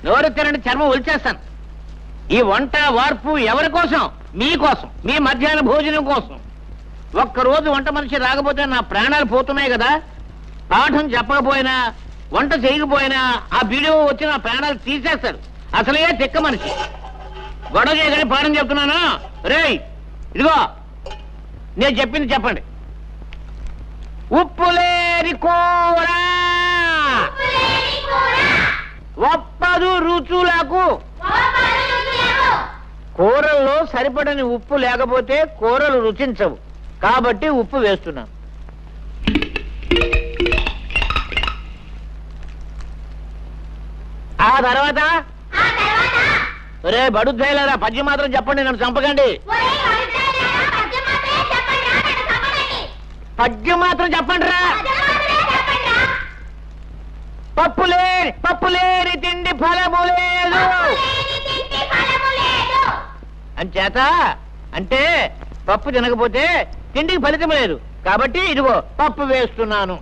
నోరు తినండి, చర్మం ఒలిచేస్తాను. ఈ వంట వార్పు ఎవరి కోసం? మీకోసం, మీ మధ్యాహ్న భోజనం కోసం. ఒక్కరోజు వంట మనిషి రాకపోతే నా ప్రాణాలు పోతున్నాయి కదా. పాఠం చెప్పకపోయినా, వంట చేయకపోయినా ఆ వీడియో వచ్చి నా ప్రాణాలు తీసేస్తాడు. అసలే తిక్క మనిషి. గొడవ చేయగానే పాఠం చెప్తున్నాను. రేయ్ ఇదిగో నేను చెప్పింది చెప్పండి. ఉప్పులేని కూర ఒప్పదు రుచులకు. కూరల్లో సరిపడని ఉప్పు లేకపోతే కూరలు రుచించవు. కాబట్టి ఉప్పు వేస్తున్నాను. ఆ తర్వాత రే బడుద్దాయిలారా, పద్యం మాత్రం చెప్పండి, నన్ను చంపకండి. పద్యం మాత్రం చెప్పండి రా. పప్పులేని తిండి ఫలము లేదు అంచేత, అంటే పప్పు తినకపోతే తిండికి ఫలితం లేదు. కాబట్టి ఇదిగో పప్పు వేస్తున్నాను.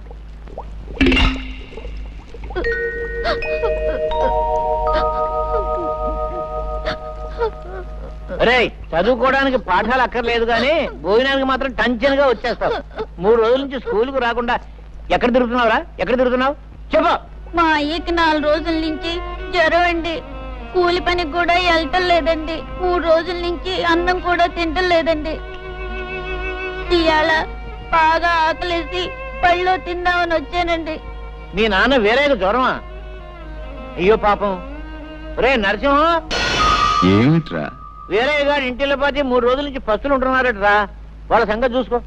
రే చదువుకోవడానికి పాఠాలు అక్కర్లేదు కానీ భోజనానికి మాత్రం టంచన్గా వచ్చేస్తావు. 3 రోజుల నుంచి స్కూల్కు రాకుండా ఎక్కడ తిరుగుతున్నావురా? ఎక్కడ తిరుగుతున్నావు చెప్పు. మా అయ్యకి 4 రోజుల నుంచి జ్వరం అండి. కూలి పనికి కూడా వెళ్ళటం లేదండి. 3 రోజుల నుంచి అన్నం కూడా తింటం లేదండి. ఇవాళ బాగా ఆకలేసి పళ్ళు తిందామని వచ్చానండి. మీ నాన్న వేరే జ్వరమా? అయ్యో పాపం. రే నరసింహం, ఏమిట్రా? వేరే గారి ఇంటిలో పోతే 3 రోజుల నుంచి పస్తులు ఉంటున్నారట్రా. వాళ్ళ సంగతి చూసుకో.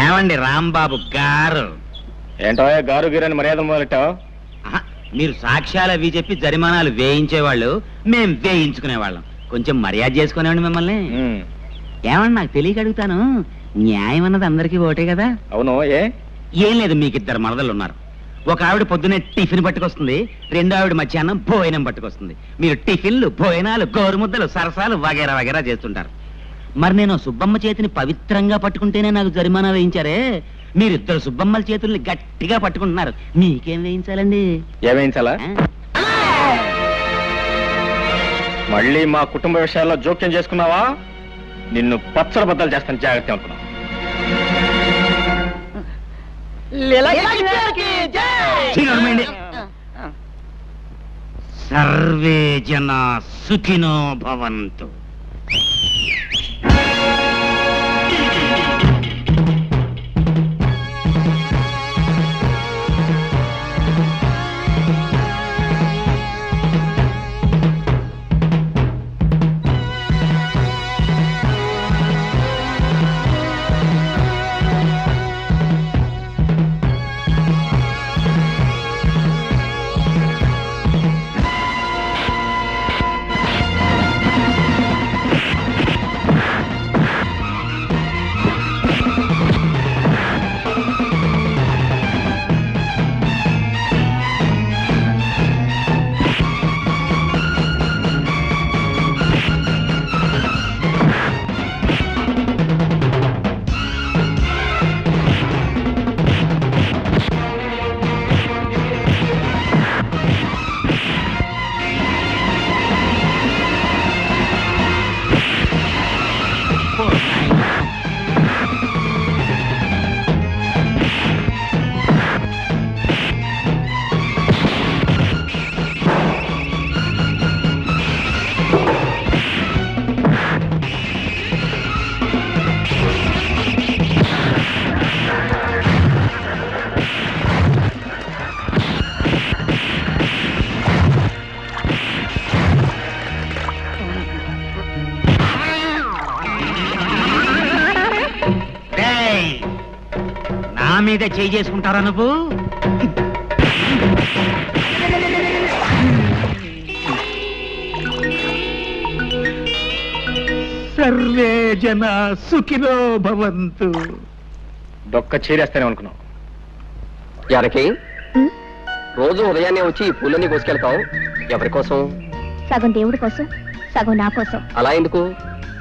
ఏమండి రాంబాబు గారు? ఏంటో గారు గిరని మర్యాద మొదలెట్టావు? మీరు సాక్ష్యాలు అవి చెప్పి జరిమానాలు వేయించేవాళ్ళు, మేం వేయించుకునేవాళ్ళం. కొంచెం మర్యాద చేసుకునేవాడి మిమ్మల్ని. ఏమన్నా నాకు తెలియక అడుగుతాను, న్యాయం అన్నది అందరికీ ఒకటే కదా? అవును. ఏం లేదు, మీకు 2 మరదలు ఉన్నారు. ఒక ఆవిడ పొద్దునే టిఫిన్ పట్టుకొస్తుంది, 2వ ఆవిడ మధ్యాహ్నం భోజనం పట్టుకొస్తుంది. మీరు టిఫిన్లు, భోజనాలు, గోరుముద్దలు, సరసాలు వగేరా వగేరా చేస్తుంటారు. మరి నేను సుబ్బమ్మ చేతిని పవిత్రంగా పట్టుకుంటేనే నాకు జరిమానా వేయించారే. మీరిద్దరు సుబ్బమ్మల చేతుల్ని గట్టిగా పట్టుకుంటున్నారు, మీకేం వేయించాలండి? ఏ వేయించాలా? మళ్ళీ మా కుటుంబ విషయాల్లో జోక్యం చేసుకున్నావా నిన్ను పచ్చల బద్దలు చేస్తాను, జాగ్రత్త అనుకున్నావు. సర్వే జన సుఖినో భవంతు. మీద చేయి చేసుకుంటారా నువ్వు? సర్వే జన సుఖినో భవంతు. దొక్క చేరేస్తానే అనుకున్నావు. జానకి, రోజు ఉదయాన్నే వచ్చి ఈ పూలన్నీ కోసుకెళ్తావు, ఎవరి కోసం? సగం దేవుడి కోసం, సగం నా కోసం. అలా ఎందుకు?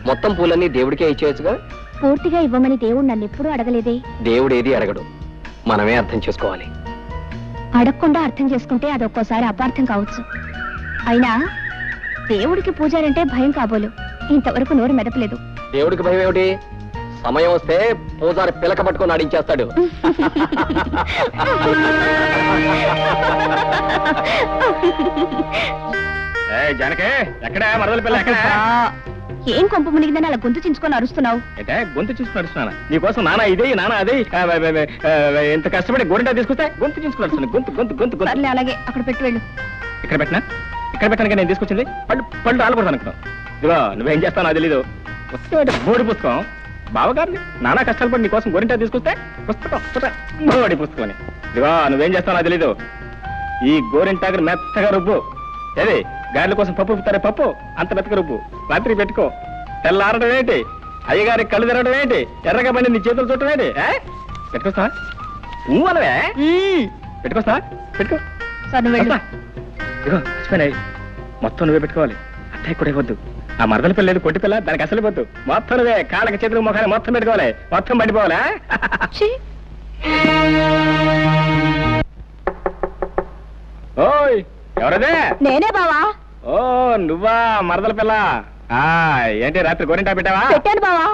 మొత్తం పూలన్నీ దేవుడికే ఇచ్చేయచ్చుగా. పూర్తిగా ఇవ్వమని దేవుడు నన్ను ఎప్పుడూ అడగలేదే. దేవుడు ఏది అడగడు, మనమే అర్థం చేసుకోవాలి. అడగకుండా అర్థం చేసుకుంటే అదొక్కోసారి అపార్థం కావచ్చు. అయినా దేవుడికి పూజారంటే భయం కాబోలు. ఇంతవరకు నోరు మెదపలేదు. దేవుడికి భయం ఏమిటి? సమయం వస్తే పూజారి పిలక పట్టుకొని ఆడించేస్తాడు. జానకే, ఎక్కడ మరదల పిల్ల ఎక్కడ? ఏం కొంప మునిగిందని అలా గొంతు చించుకొని అరుస్తున్నావు? అంటే గొంతు చూసుకుని నడుస్తున్నాను నీకోసం. నానా ఇదే నానా అదే, ఎంత కష్టపడి గోరింటా తీసుకొస్తే గొంతు చూసుకుని నడుస్తున్నాను. గొంతు గొంతు గొంతు గొంతు. అలాగే అక్కడ పెట్టి వెళ్ళు. ఇక్కడ పెట్టినా? ఇక్కడ పెట్టడానికి నేను తీసుకొచ్చింది పళ్ళు పళ్ళు రాలకూడదు అనుకున్నాను. ఇదిగో నువ్వేం చేస్తావు నాకు తెలీదు. వస్తే బోడి పుస్తకం బావగారిని నానా కష్టాలు పడి నీకోసం గోరింటా తీసుకొస్తే పుస్తకం బోడి పుస్తకం అని. ఇదిగో నువ్వేం చేస్తావు నాకు తెలీదు. ఈ గోరింటాకు మెత్తగా రుబ్బు. ఏది గారెల కోసం పప్పు రుబ్బుతారే, పప్పు అంత మెత్తగా రుబ్బు. రాత్రి పెట్టుకో. తెల్లారడం ఏంటి, అయ్యగారి కళ్ళు తిరగడం ఏంటి, ఎర్రగా పని నీ చేతులు చుట్టం ఏంటి? పెట్టుకొస్తా అనవే, పెట్టుకొస్తా పెట్టుకో. ఇగో మర్చిపోయినాయి, మొత్తం నువ్వే పెట్టుకోవాలి. అత్తయ్య కూడా ఇవ్వద్దు. ఆ మరదల పిల్ల లేదు, కొట్టి పిల్ల, దానికి అసలు ఇవ్వద్దు. మొత్తం నువ్వే కాళ్ళకి చేతులు ముఖాన్ని మొత్తం పెట్టుకోవాలి. మొత్తం పడిపోవాలా? ఓయ్ ఎవరదే? నేనే బావా. ఓ నువ్వా మరదల పిల్ల? ఏంటి రాత్రి గోరింటా పెట్టావా? పెట్టాను బావా.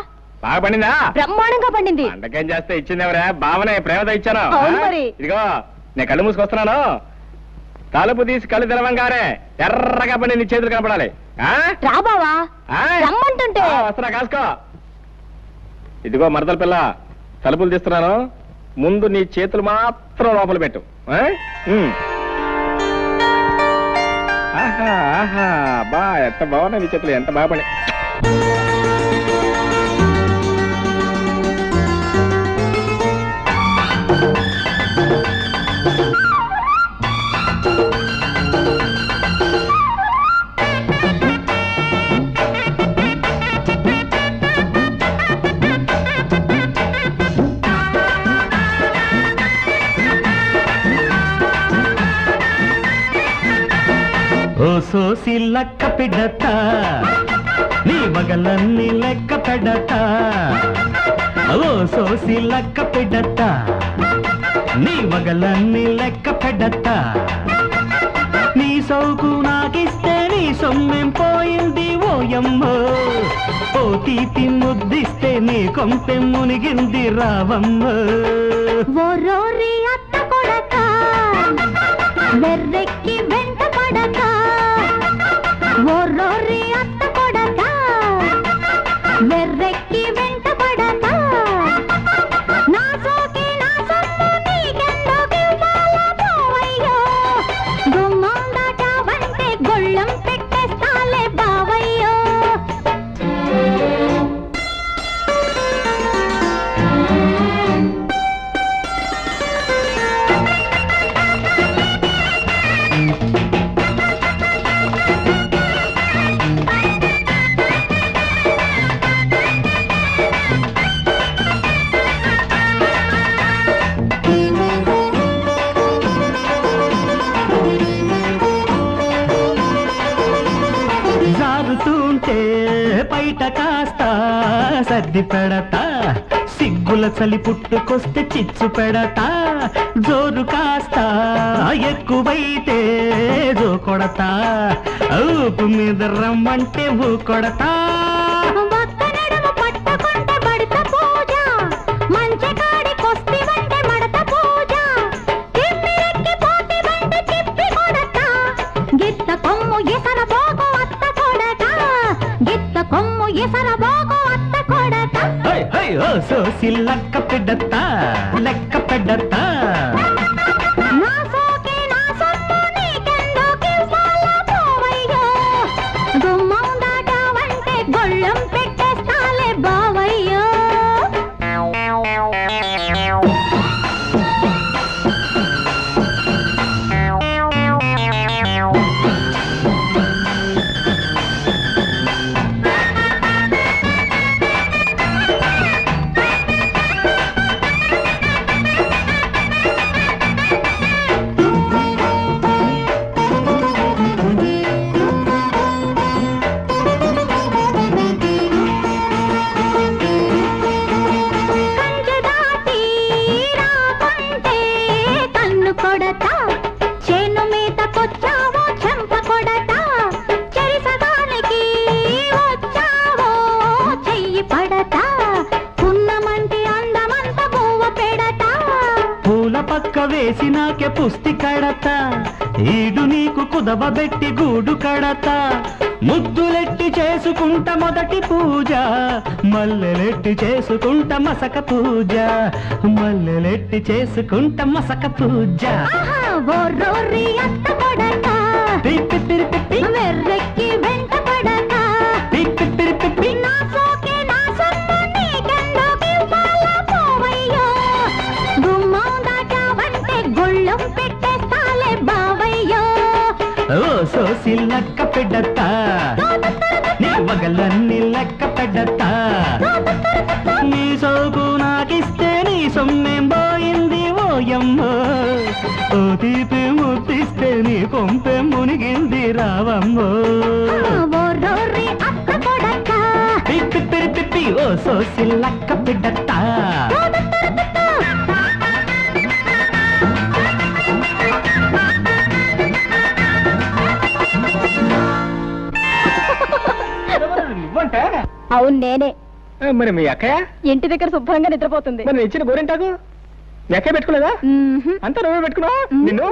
బాగా పండిందా? బ్రహ్మాండంగా పండింది. అండకేం చేస్తే ఇచ్చింది ఎవరా? బావనే ప్రేమతో ఇచ్చాను. అవును మరి. ఇదిగో నేను కళ్ళు మూసుకొస్తున్నాను. తలుపు తీసి కళ్ళు తెరవంగానే ఎర్రగా పని నీ చేతులు కనపడాలి. రా బావా, రమ్మంటుంటే. వస్తున్నా, కాసుకో. ఇదిగో మరదల పిల్ల, తలుపులు తీస్తున్నాను. ముందు నీ చేతులు మాత్రం లోపల పెట్టు. ఆహా ఆహా, బా ఎంత బాగున్నాయి నీ చేతులు, ఎంత బాగా పని. ఓ సోసి లక్క పిడత, నీ మగలన్నీ లెక్క పెడత. ఓ సోసి లక్క పిడత, నీ మగలన్నీ లెక్క పెడత. నీ సౌకు నాకిస్తే నీ సొమ్మేం పోయింది ఓయమ్మో. ఓ తీపి ముద్దిస్తే నీ కొంపెం మునిగింది రావమ్మ. ఓ రోరి అత్త కొడక, వెర్రెక్కి వెంట పడక. ఓ రోరి అత్త కొడక, వెర్రెక్కి వెంట పడక. నా సోకి నా సొమ్ము నీకెందుకు ఇవ్వాలా పోవయ్యో. గుమ్మం దాటావంటే గొళ్ళెం పెట్టేస్తాలే బావయ్యో. జారుతుంటే బయట కాస్త సర్ది పెడతా. సిగ్గుల చలి పుట్టుకొస్తే చిచ్చు పెడతా. జోరు కాస్త ఎక్కువైతే జో కొడతా. ఊపు మీద రమ్మంటే ఊ కొడతా. ఓ సోసి లక్క పెడతా, లెక్క పెడతా. నా సోకి నా సొమ్ము నీకెందుకు ఇవ్వాలా పోవయ్యో. గుమ్మం దాటావంటే గొళ్ళెం పెట్టేస్తాలే బావయ్యో. వేసినాకే పుస్తి కడత ఈడు నీకు కుదవబెట్టి గూడు కడత ముద్దులెట్టి చేసుకుంట మొదటి పూజ మల్లెలెట్టి చేసుకుంట మసక పూజ మల్లెలెట్టి చేసుకుంట మసక పూజ వెర్రెక్కి వెంట పడక నా సోకే నా సొమ్ము నీకెందుకు ఇవ్వాలా పోవయ్యో గుమ్మం దాటావంటే గుళ్ళం పెట్టేస్తాలే బావయ్యో ఓ సోసి లక్క పెడత నీ వగలన్నీ లెక్క పెడత నీ సోకు నాకిస్తే నీ సొమ్మేం పోయింది ఓయమ్మో ఓ తీపి ముద్దిస్తే నీ కొంపె మునిగింది రావమ్మో పిప్పి ఓ సోసి లక్క పెడత నువ్వంటే అవును నేనే మరి మీ అక్కయ్య ఇంటి దగ్గర శుభ్రంగా నిద్రపోతుంది మరి నేను ఇచ్చిన గోరింటాకు మీ అక్కయ్య పెట్టుకోలేదా అంతా నువ్వే పెట్టుకున్నావు నిన్ను